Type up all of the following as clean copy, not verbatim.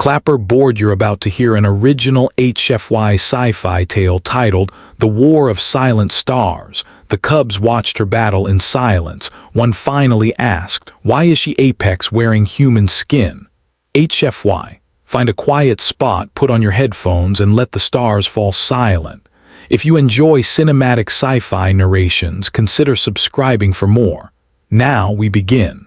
Clapper board, you're about to hear an original HFY sci-fi tale titled The War of Silent Stars. The cubs watched her battle in silence. One finally asked, "Why is she Apex wearing human skin?" HFY. Find a quiet spot, put on your headphones, and let the stars fall silent. If you enjoy cinematic sci-fi narrations, consider subscribing for more. Now we begin.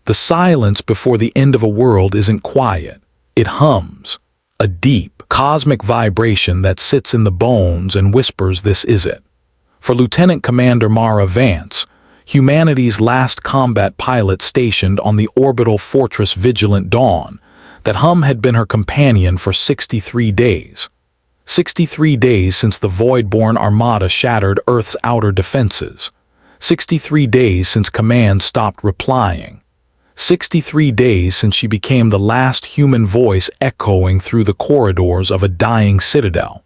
The silence before the end of a world isn't quiet. It hums, a deep, cosmic vibration that sits in the bones and whispers, "This is it." For Lieutenant Commander Mara Vance, humanity's last combat pilot stationed on the orbital fortress Vigilant Dawn, that hum had been her companion for 63 days. 63 days since the Voidborn Armada shattered Earth's outer defenses. 63 days since Command stopped replying. 63 days since she became the last human voice echoing through the corridors of a dying citadel.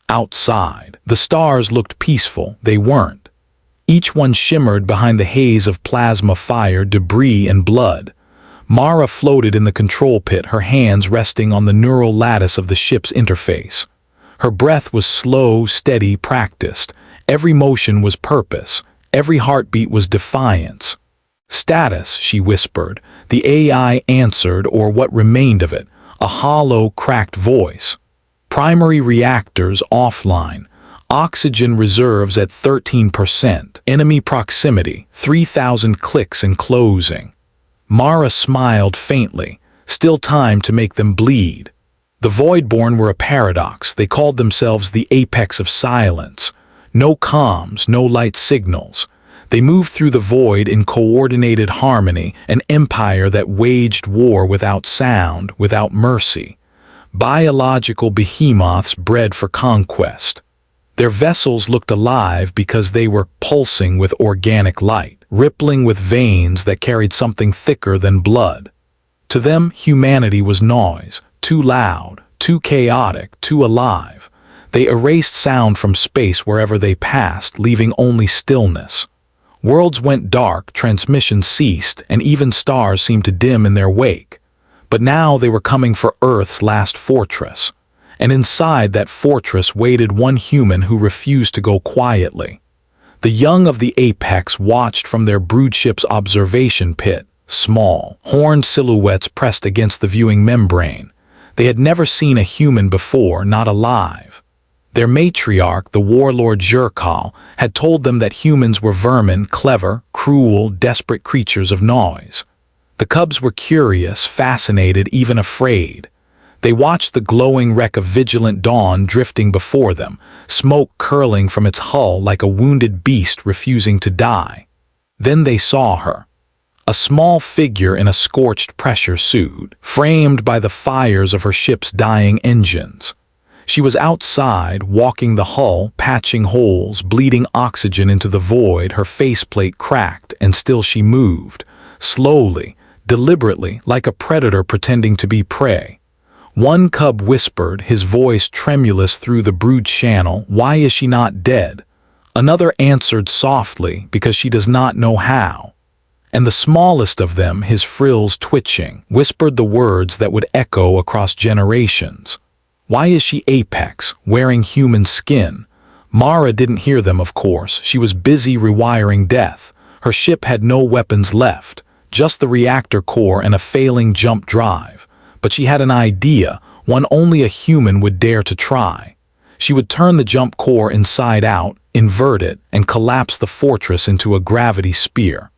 Outside, the stars looked peaceful. They weren't. Each one shimmered behind the haze of plasma, fire, debris, and blood. Mara floated in the control pit, her hands resting on the neural lattice of the ship's interface. Her breath was slow, steady, practiced. Every motion was purpose. Every heartbeat was defiance. "Status," she whispered. The AI answered, or what remained of it, a hollow, cracked voice. "Primary reactors offline. Oxygen reserves at 13%. Enemy proximity, 3,000 clicks and closing." Mara smiled faintly. Still time to make them bleed. The Voidborn were a paradox. They called themselves the apex of silence. No comms, no light signals. They moved through the void in coordinated harmony, an empire that waged war without sound, without mercy. Biological behemoths bred for conquest. Their vessels looked alive because they were pulsing with organic light, rippling with veins that carried something thicker than blood. To them, humanity was noise, too loud, too chaotic, too alive. They erased sound from space wherever they passed, leaving only stillness. Worlds went dark, transmissions ceased, and even stars seemed to dim in their wake. But now they were coming for Earth's last fortress. And inside that fortress waited one human who refused to go quietly. The young of the apex watched from their broodship's observation pit, small, horned silhouettes pressed against the viewing membrane. They had never seen a human before, not alive. Their matriarch, the warlord Zhurkal, had told them that humans were vermin, clever, cruel, desperate creatures of noise. The cubs were curious, fascinated, even afraid. They watched the glowing wreck of Vigilant Dawn drifting before them, smoke curling from its hull like a wounded beast refusing to die. Then they saw her. A small figure in a scorched pressure suit, framed by the fires of her ship's dying engines. She was outside, walking the hull, patching holes, bleeding oxygen into the void, her faceplate cracked, and still she moved, slowly, deliberately, like a predator pretending to be prey. One cub whispered, his voice tremulous through the brood channel, "Why is she not dead?" Another answered softly, "Because she does not know how." And the smallest of them, his frills twitching, whispered the words that would echo across generations. "Why is she Apex, wearing human skin?" Mara didn't hear them, of course. She was busy rewiring death. Her ship had no weapons left, just the reactor core and a failing jump drive. But she had an idea, one only a human would dare to try. She would turn the jump core inside out, invert it, and collapse the fortress into a gravity spear.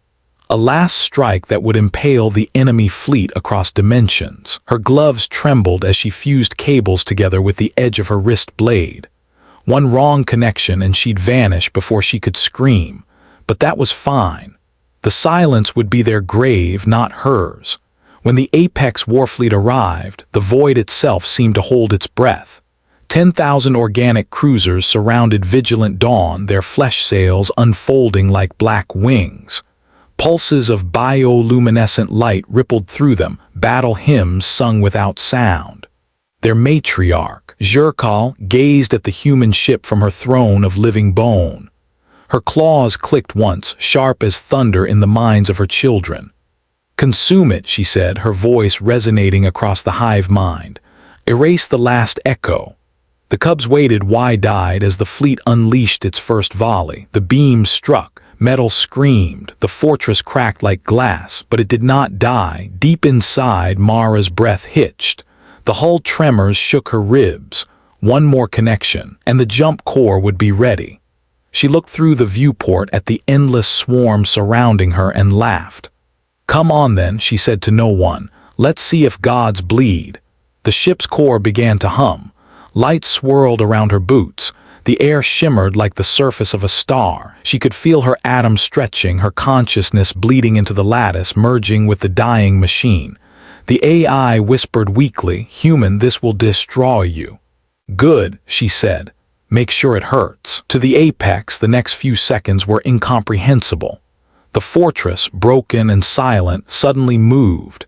A last strike that would impale the enemy fleet across dimensions. Her gloves trembled as she fused cables together with the edge of her wrist blade. One wrong connection and she'd vanish before she could scream. But that was fine. The silence would be their grave, not hers. When the Apex Warfleet arrived, the void itself seemed to hold its breath. 10,000 organic cruisers surrounded Vigilant Dawn, their flesh sails unfolding like black wings. Pulses of bioluminescent light rippled through them, battle hymns sung without sound. Their matriarch, Zhurkal, gazed at the human ship from her throne of living bone. Her claws clicked once, sharp as thunder in the minds of her children. "Consume it," she said, her voice resonating across the hive mind. "Erase the last echo." The cubs waited wide-eyed as the fleet unleashed its first volley. The beams struck, metal screamed, the fortress cracked like glass, but it did not die. Deep inside, Mara's breath hitched. The hull tremors shook her ribs. One more connection, and the jump core would be ready. She looked through the viewport at the endless swarm surrounding her and laughed. "Come on then," she said to no one. "Let's see if gods bleed." The ship's core began to hum. Light swirled around her boots. The air shimmered like the surface of a star. She could feel her atoms stretching, her consciousness bleeding into the lattice, merging with the dying machine. The AI whispered weakly, "Human, this will destroy you." "Good," she said. "Make sure it hurts." To the apex, the next few seconds were incomprehensible. The fortress, broken and silent, suddenly moved.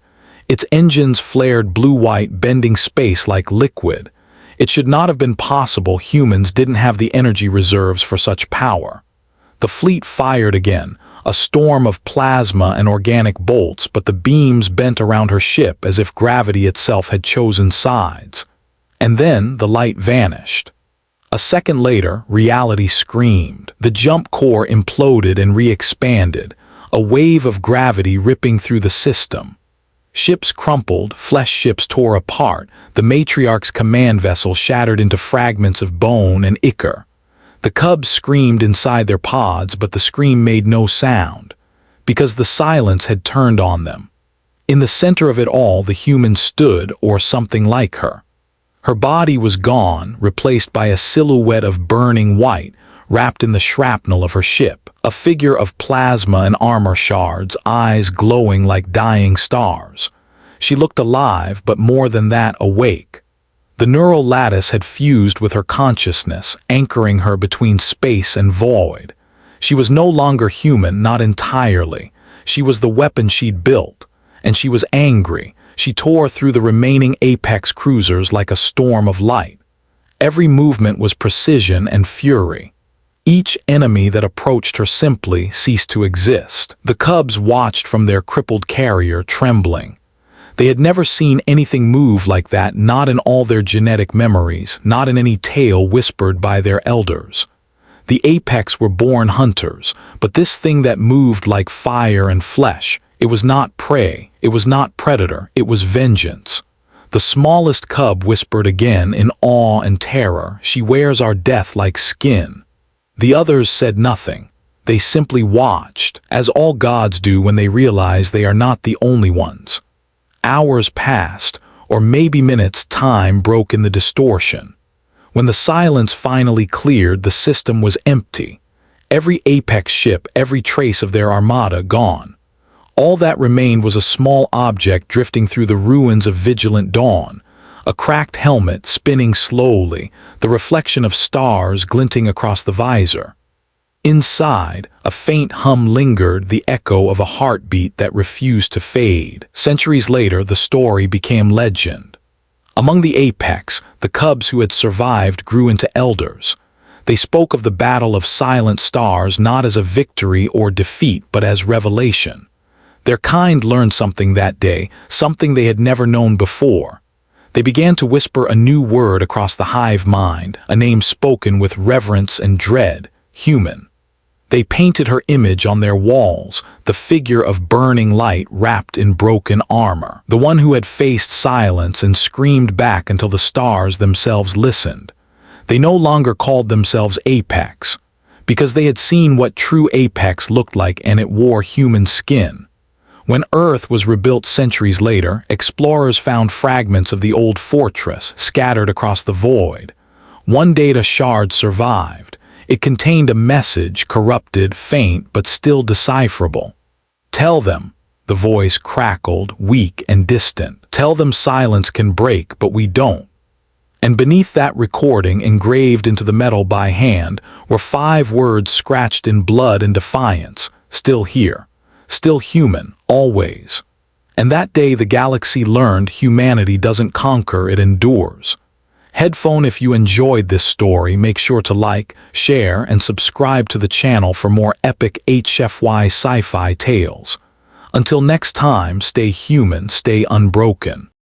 Its engines flared blue-white, bending space like liquid. It should not have been possible. Humans didn't have the energy reserves for such power. The fleet fired again, a storm of plasma and organic bolts, but the beams bent around her ship as if gravity itself had chosen sides. And then the light vanished. A second later, reality screamed. The jump core imploded and re-expanded, a wave of gravity ripping through the system. Ships crumpled, flesh ships tore apart, the matriarch's command vessel shattered into fragments of bone and ichor. The cubs screamed inside their pods, but the scream made no sound, because the silence had turned on them. In the center of it all, the human stood, or something like her. Her body was gone, replaced by a silhouette of burning white, wrapped in the shrapnel of her ship, a figure of plasma and armor shards, eyes glowing like dying stars. She looked alive, but more than that, awake. The neural lattice had fused with her consciousness, anchoring her between space and void. She was no longer human, not entirely. She was the weapon she'd built, and she was angry. She tore through the remaining apex cruisers like a storm of light. Every movement was precision and fury. Each enemy that approached her simply ceased to exist. The cubs watched from their crippled carrier, trembling. They had never seen anything move like that, not in all their genetic memories, not in any tale whispered by their elders. The apex were born hunters, but this thing that moved like fire and flesh, it was not prey, it was not predator, it was vengeance. The smallest cub whispered again in awe and terror, "She wears our death like skin." The others said nothing. They simply watched, as all gods do when they realize they are not the only ones. Hours passed, or maybe minutes. Time broke in the distortion. When the silence finally cleared, the system was empty. Every apex ship, every trace of their armada gone. All that remained was a small object drifting through the ruins of Vigilant Dawn. A cracked helmet spinning slowly, the reflection of stars glinting across the visor. Inside, a faint hum lingered, the echo of a heartbeat that refused to fade. Centuries later, the story became legend. Among the apex, the cubs who had survived grew into elders. They spoke of the Battle of Silent Stars not as a victory or defeat, but as revelation. Their kind learned something that day, something they had never known before. They began to whisper a new word across the hive mind, a name spoken with reverence and dread: human. They painted her image on their walls, the figure of burning light wrapped in broken armor, the one who had faced silence and screamed back until the stars themselves listened. They no longer called themselves Apex, because they had seen what true Apex looked like, and it wore human skin. When Earth was rebuilt centuries later, explorers found fragments of the old fortress scattered across the void. One data shard survived. It contained a message, corrupted, faint, but still decipherable. "Tell them," the voice crackled, weak and distant. "Tell them silence can break, but we don't." And beneath that recording, engraved into the metal by hand, were 5 words scratched in blood and defiance: "Still here. Still human, always." And that day the galaxy learned humanity doesn't conquer, it endures. Headphone, if you enjoyed this story, make sure to like, share, and subscribe to the channel for more epic HFY sci-fi tales. Until next time, stay human, stay unbroken.